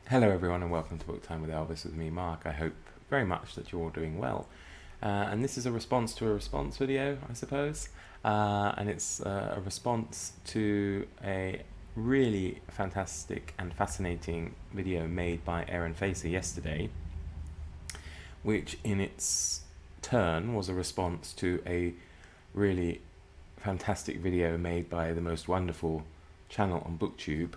Hello, everyone, and welcome to Book Time with Elvis with me, Mark. I hope very much that you're all doing well. And this is a response to a response video, I suppose. And it's a response to a really fantastic and fascinating video made by Aaron Facer yesterday, which in its turn was a response to a really fantastic video made by the most wonderful channel on BookTube,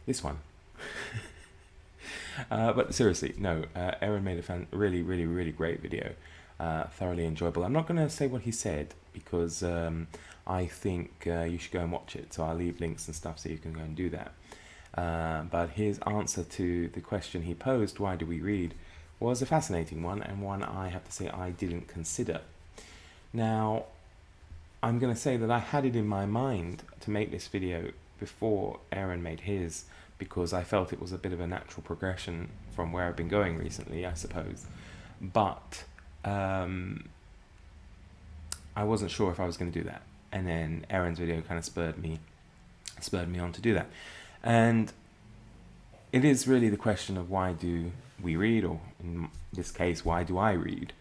this one. But seriously, no, Aaron made a really, really, really great video. Thoroughly enjoyable. I'm not going to say what he said because I think you should go and watch it. So I'll leave links and stuff so you can go and do that. But his answer to the question he posed, why do we read, was a fascinating one, and one I have to say I didn't consider. Now, I'm going to say that I had it in my mind to make this video before Aaron made his, because I felt it was a bit of a natural progression from where I've been going recently, I suppose. But I wasn't sure if I was going to do that. And then Aaron's video kind of spurred me on to do that. And it is really the question of why do we read, or in this case, why do I read?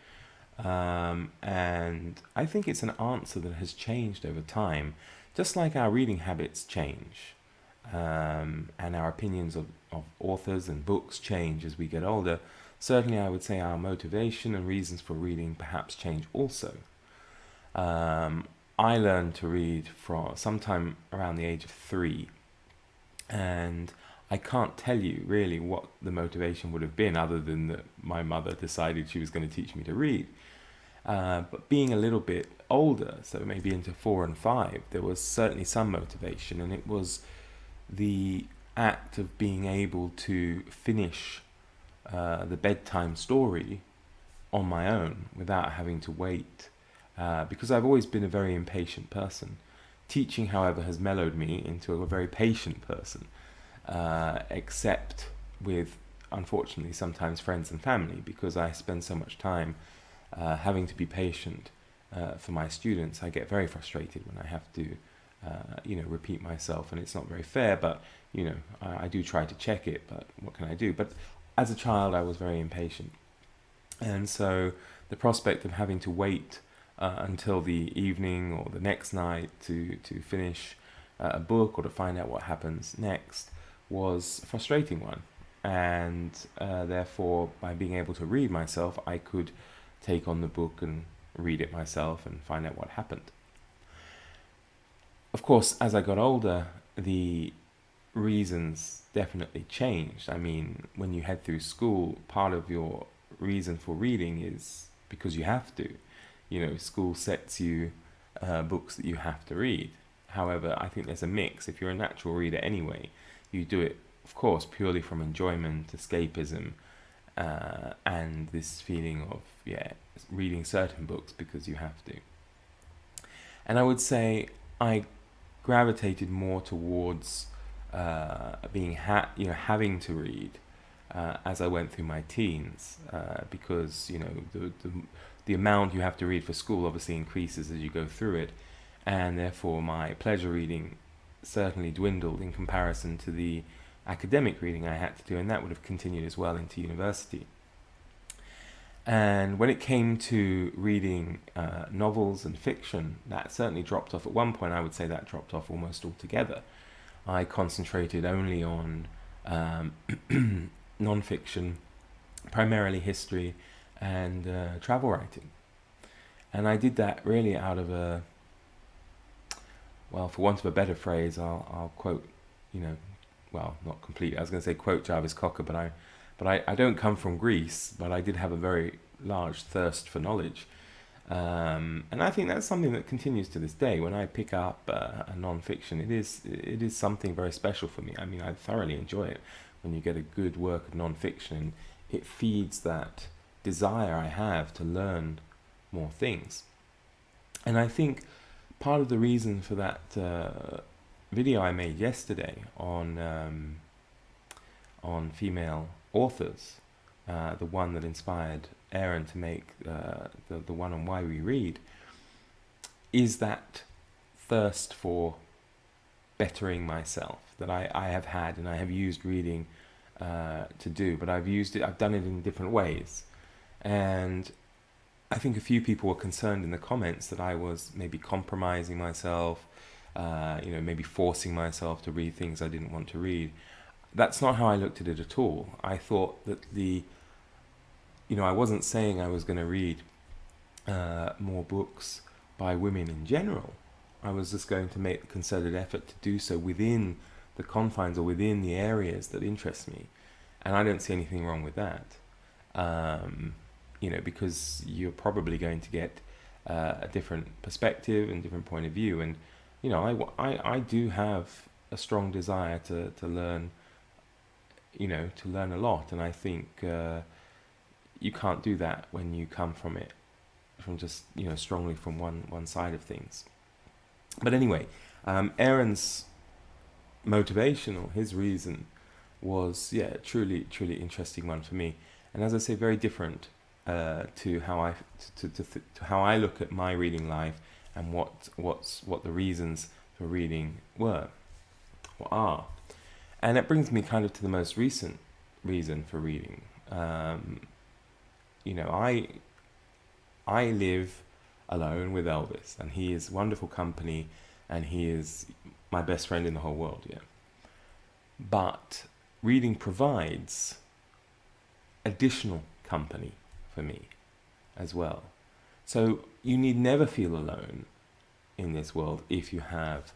And I think it's an answer that has changed over time, just like our reading habits change. And our opinions of authors and books change as we get older. Certainly, I would say our motivation and reasons for reading perhaps change also. I learned to read from sometime around the age of 3, and I can't tell you really what the motivation would have been other than that my mother decided she was going to teach me to read. But being a little bit older, so maybe into 4 and 5, there was certainly some motivation, and it was the act of being able to finish the bedtime story on my own without having to wait, because I've always been a very impatient person. Teaching, however, has mellowed me into a very patient person, except with, unfortunately, sometimes friends and family, because I spend so much time having to be patient for my students. I get very frustrated when I have to repeat myself, and it's not very fair, but I do try to check it, but what can I do? But as a child, I was very impatient, and so the prospect of having to wait until the evening or the next night to finish a book or to find out what happens next was a frustrating one. And therefore, by being able to read myself, I could take on the book and read it myself and find out what happened. Of course, as I got older, the reasons definitely changed. I mean, when you head through school, part of your reason for reading is because you have to. School sets you books that you have to read. However, I think there's a mix. If you're a natural reader anyway, you do it, of course, purely from enjoyment, escapism, and this feeling of, reading certain books because you have to. And I would say I gravitated more towards being having to read as I went through my teens, because the amount you have to read for school obviously increases as you go through it, and therefore my pleasure reading certainly dwindled in comparison to the academic reading I had to do, and that would have continued as well into university. And when it came to reading novels and fiction, that certainly dropped off. At one point, I would say that dropped off almost altogether. I concentrated only on non-fiction, primarily history and travel writing. And I did that really out of for want of a better phrase, I'll quote, not completely. I was going to say quote Jarvis Cocker, but I don't come from Greece, but I did have a very large thirst for knowledge. And I think that's something that continues to this day. When I pick up a non-fiction, it is something very special for me. I mean, I thoroughly enjoy it when you get a good work of non-fiction. It feeds that desire I have to learn more things. And I think part of the reason for that video I made yesterday on female authors, the one that inspired Aaron to make the one on why we read, is that thirst for bettering myself that I have had, and I have used reading to do, but I've done it in different ways. And I think a few people were concerned in the comments that I was maybe compromising myself, maybe forcing myself to read things I didn't want to read. That's not how I looked at it at all. I thought that I wasn't saying I was going to read more books by women in general. I was just going to make a concerted effort to do so within the confines or within the areas that interest me. And I don't see anything wrong with that. Because you're probably going to get a different perspective and different point of view. And, I do have a strong desire to learn, to learn a lot. And I think you can't do that when you come from just, strongly from one side of things. But anyway, Aaron's motivation or his reason was, truly interesting one for me. And as I say, very different to how how I look at my reading life and what the reasons for reading were or are. And it brings me kind of to the most recent reason for reading. I live alone with Elvis, and he is wonderful company, and he is my best friend in the whole world, yeah. But reading provides additional company for me as well. So you need never feel alone in this world if you have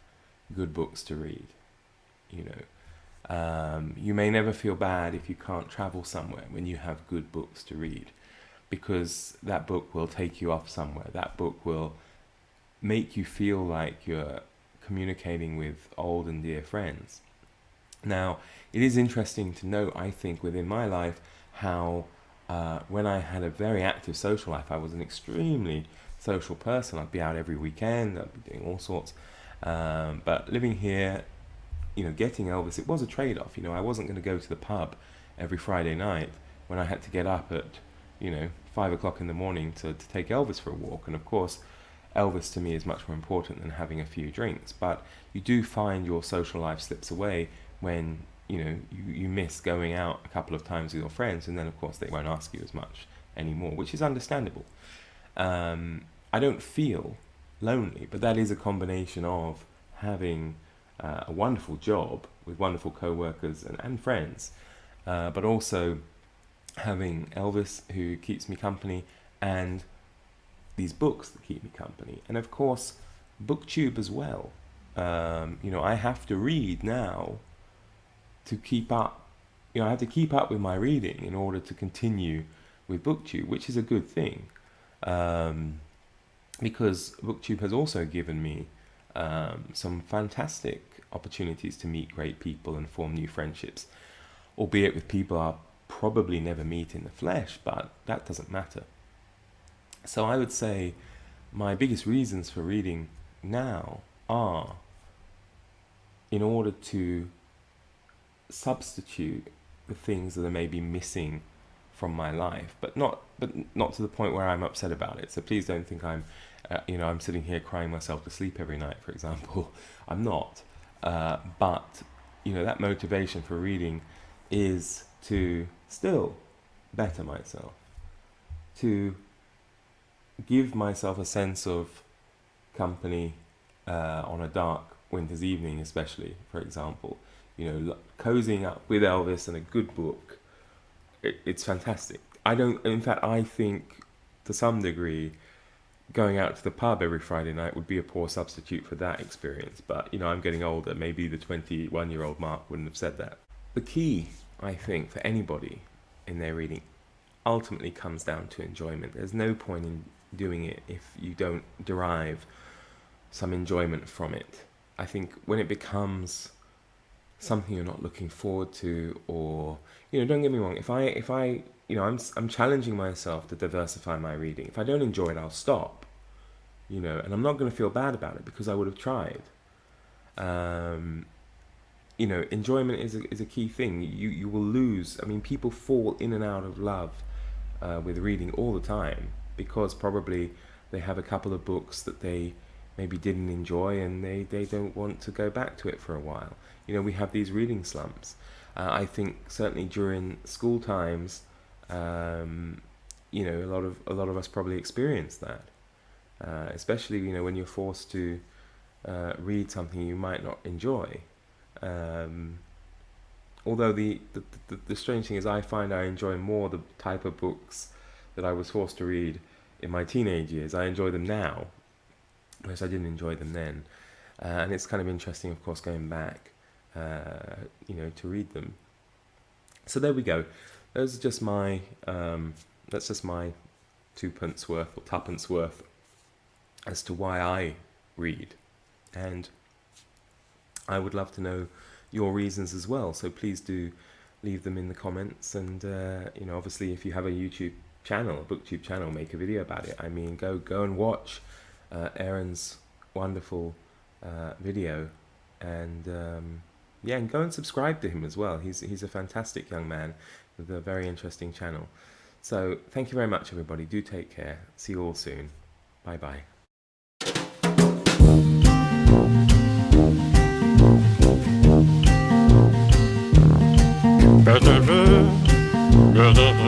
good books to read. You may never feel bad if you can't travel somewhere when you have good books to read, because that book will take you off somewhere. That book will make you feel like you're communicating with old and dear friends. Now, it is interesting to note, I think, within my life, how when I had a very active social life, I was an extremely social person. I'd be out every weekend, I'd be doing all sorts. But living here, getting Elvis, it was a trade-off. I wasn't going to go to the pub every Friday night when I had to get up at, 5 o'clock in the morning to take Elvis for a walk. And of course, Elvis to me is much more important than having a few drinks. But you do find your social life slips away when you miss going out a couple of times with your friends, and then of course they won't ask you as much anymore, which is understandable. I don't feel lonely, but that is a combination of having a wonderful job with wonderful co-workers and friends, but also having Elvis who keeps me company, and these books that keep me company, and of course BookTube as well. I have to read now to keep up. I have to keep up with my reading in order to continue with BookTube, which is a good thing, because BookTube has also given me some fantastic opportunities to meet great people and form new friendships, albeit with people I'll probably never meet in the flesh, but that doesn't matter. So I would say my biggest reasons for reading now are in order to substitute the things that are maybe missing from my life, but not to the point where I'm upset about it. So please don't think I'm sitting here crying myself to sleep every night, for example. I'm not. But that motivation for reading is to still better myself, to give myself a sense of company on a dark winter's evening, especially, for example. Cozying up with Elvis and a good book, it's fantastic. I think to some degree going out to the pub every Friday night would be a poor substitute for that experience. But, I'm getting older. Maybe the 21-year-old Mark wouldn't have said that. The key, I think, for anybody in their reading ultimately comes down to enjoyment. There's no point in doing it if you don't derive some enjoyment from it. I think when it becomes something you're not looking forward to, or don't get me wrong, if I I'm challenging myself to diversify my reading. If I don't enjoy it, I'll stop, and I'm not going to feel bad about it because I would have tried. Enjoyment is a key thing. You will lose. I mean, people fall in and out of love with reading all the time because probably they have a couple of books that they maybe didn't enjoy and they don't want to go back to it for a while. We have these reading slumps. I think certainly during school times, you know, a lot of us probably experience that, especially, you know, when you're forced to read something you might not enjoy. Um, Although the strange thing is, I find I enjoy more the type of books that I was forced to read in my teenage years. I enjoy them now, whereas I didn't enjoy them then. And it's kind of interesting, of course, going back, you know, to read them. So there we go. Those are just my that's just my twopence worth or tuppence worth as to why I read, and I would love to know your reasons as well. So please do leave them in the comments, and you know, obviously, if you have a YouTube channel, a BookTube channel, make a video about it. I mean, go and watch Aaron's wonderful video, and yeah, and go and subscribe to him as well. He's a fantastic young man with a very interesting channel. So thank you very much, everybody. Do take care. See you all soon. Bye bye.